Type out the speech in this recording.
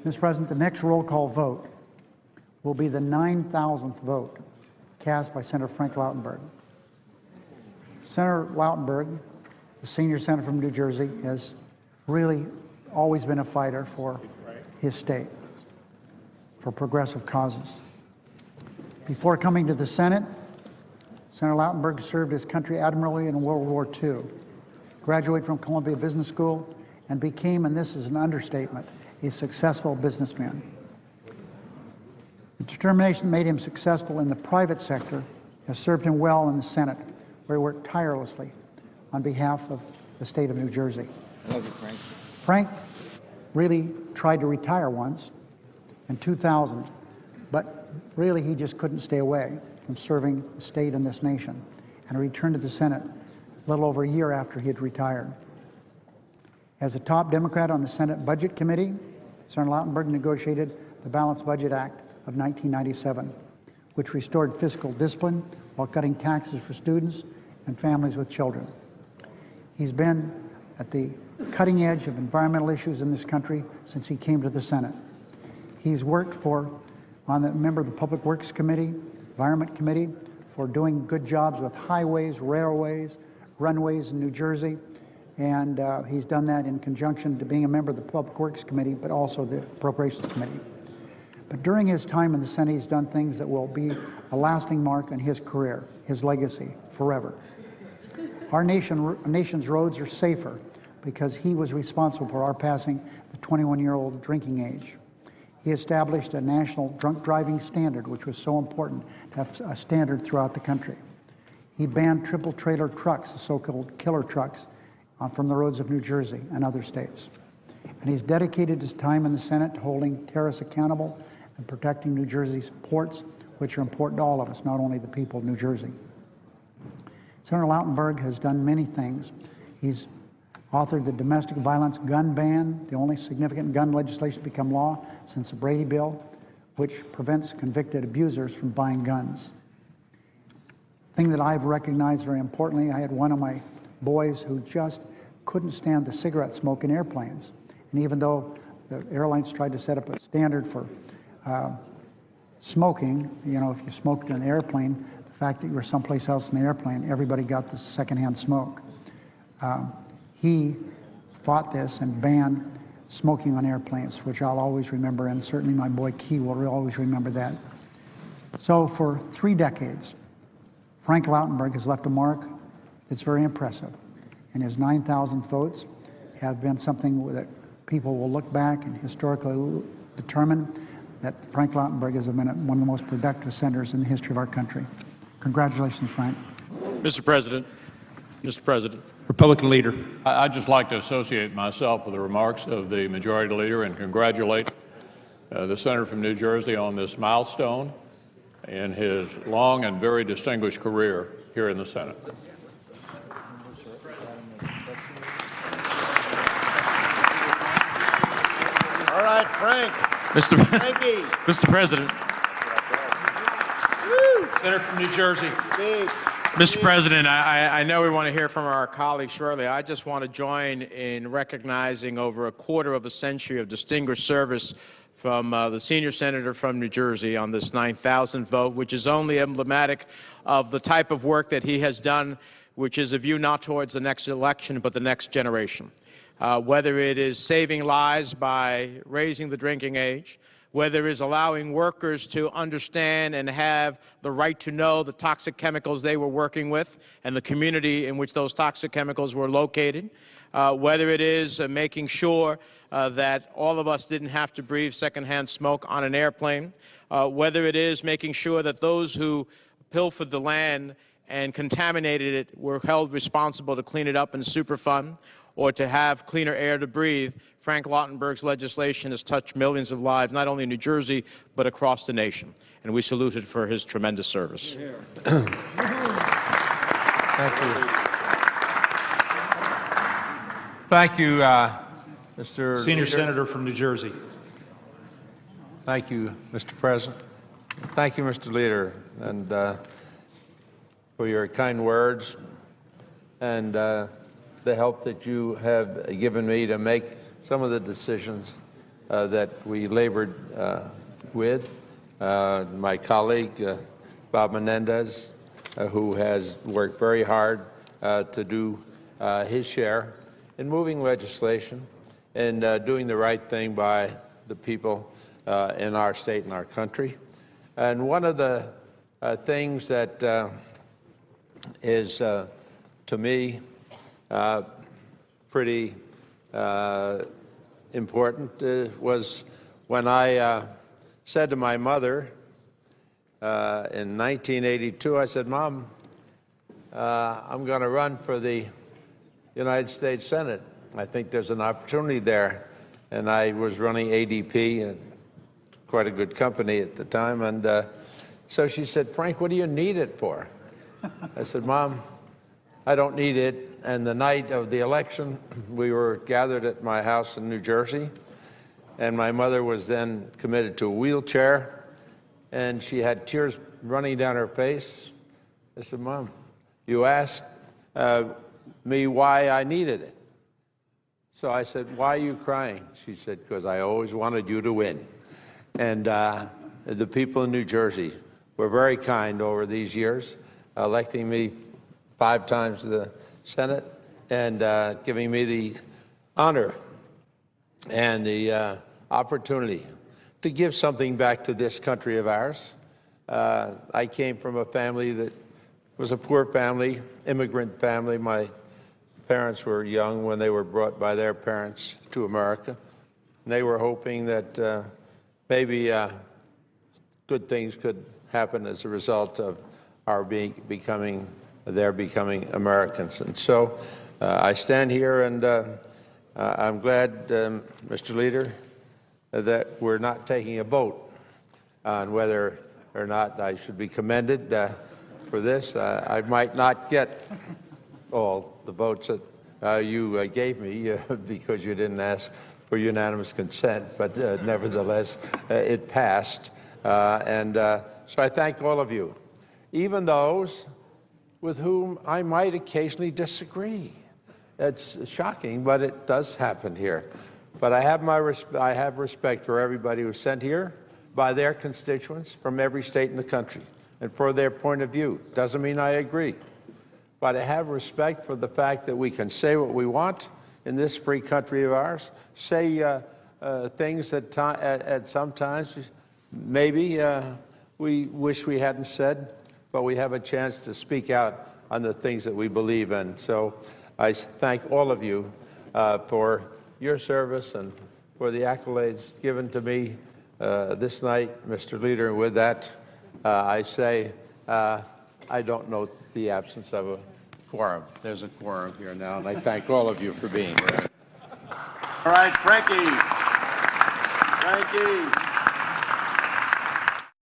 Mr. President, the next roll call vote will be the 9,000th vote cast by Senator Frank Lautenberg. Senator Lautenberg, the senior senator from New Jersey, has really always been a fighter for his state, for progressive causes. Before coming to the Senate, Senator Lautenberg served his country admirably in World War II, graduated from Columbia Business School, and became, and this is an understatement, a successful businessman. The determination that made him successful in the private sector has served him well in the Senate, where he worked tirelessly on behalf of the state of New Jersey. I love you, Frank. Frank really tried to retire once in 2000, but really he just couldn't stay away from serving the state and this nation, and returned to the Senate a little over a year after he had retired. As a top Democrat on the Senate Budget Committee, Senator Lautenberg negotiated the Balanced Budget Act of 1997, which restored fiscal discipline while cutting taxes for students and families with children. He's been at the cutting edge of environmental issues in this country since he came to the Senate. He's worked on the member of the Public Works Committee, Environment Committee, for doing good jobs with highways, railways, runways in New Jersey, and he's done that in conjunction to being a member of the Public Works Committee, but also the Appropriations Committee. But during his time in the Senate, he's done things that will be a lasting mark on his career, his legacy, forever. Our nation's roads are safer because he was responsible for our passing the 21-year-old drinking age. He established a national drunk driving standard, which was so important to have a standard throughout the country. He banned triple trailer trucks, the so-called killer trucks, from the roads of New Jersey and other states. And he's dedicated his time in the Senate to holding terrorists accountable and protecting New Jersey's ports, which are important to all of us, not only the people of New Jersey. Senator Lautenberg has done many things. He's authored the domestic violence gun ban, the only significant gun legislation to become law since the Brady Bill, which prevents convicted abusers from buying guns. Thing that I've recognized very importantly, I had one of my boys who just couldn't stand the cigarette smoke in airplanes. And even though the airlines tried to set up a standard for smoking, you know, if you smoked in the airplane, the fact that you were someplace else in the airplane, everybody got the secondhand smoke. He fought this and banned smoking on airplanes, which I'll always remember, and certainly my boy Key will always remember that. So for 3 decades, Frank Lautenberg has left a mark that's very impressive, and his 9,000 votes have been something that people will look back and historically determine that Frank Lautenberg has been one of the most productive senators in the history of our country. Congratulations, Frank. Mr. President. Mr. President. Republican leader. I'd just like to associate myself with the remarks of the majority leader and congratulate the senator from New Jersey on this milestone in his long and very distinguished career here in the Senate. All right, Frank. Mr. President. Senator from New Jersey. Mr. President, I know we want to hear from our colleagues shortly. I just want to join in recognizing over a quarter of a century of distinguished service from the senior senator from New Jersey on this 9,000th vote, which is only emblematic of the type of work that he has done, which is a view not towards the next election, but the next generation. Whether it is saving lives by raising the drinking age, whether it is allowing workers to understand and have the right to know the toxic chemicals they were working with and the community in which those toxic chemicals were located, whether it is making sure that all of us didn't have to breathe secondhand smoke on an airplane, whether it is making sure that those who pilfered the land and contaminated it were held responsible to clean it up in Superfund, or to have cleaner air to breathe. Frank Lautenberg's legislation has touched millions of lives, not only in New Jersey, but across the nation. And we salute him for his tremendous service. Thank you. Thank you, Mr. Senior Leader. Senator from New Jersey. Thank you, Mr. President. Thank you, Mr. Leader, and for your kind words and the help that you have given me to make some of the decisions that we labored with. My colleague, Bob Menendez, who has worked very hard to do his share in moving legislation and doing the right thing by the people in our state and our country. And one of the things that is, to me, pretty important was when I said to my mother in 1982, I said, Mom, I'm going to run for the United States Senate. I think there's an opportunity there. And I was running ADP, quite a good company at the time. And so she said, Frank, what do you need it for? I said, Mom, I don't need it. And the night of the election, we were gathered at my house in New Jersey. And my mother was then committed to a wheelchair. And she had tears running down her face. I said, Mom, you asked me why I needed it. So I said, why are you crying? She said, because I always wanted you to win. And the people in New Jersey were very kind over these years, electing me 5 times to the Senate and giving me the honor and the opportunity to give something back to this country of ours. I came from a family that was a poor family, immigrant family. My parents were young when they were brought by their parents to America. And they were hoping that maybe good things could happen as a result of our becoming Americans. And so I stand here and I'm glad, Mr. Leader, that we're not taking a vote on whether or not I should be commended for this. I might not get all the votes that you gave me because you didn't ask for unanimous consent, but nevertheless, it passed. So I thank all of you, even those with whom I might occasionally disagree. It's shocking, but it does happen here. But I have respect for everybody who's sent here by their constituents from every state in the country and for their point of view. Doesn't mean I agree. But I have respect for the fact that we can say what we want in this free country of ours, say things that at sometimes maybe we wish we hadn't said, but we have a chance to speak out on the things that we believe in. So I thank all of you for your service and for the accolades given to me this night, Mr. Leader. And with that, I say I don't note the absence of a quorum. There's a quorum here now, and I thank all of you for being here. All right, Frankie. Frankie.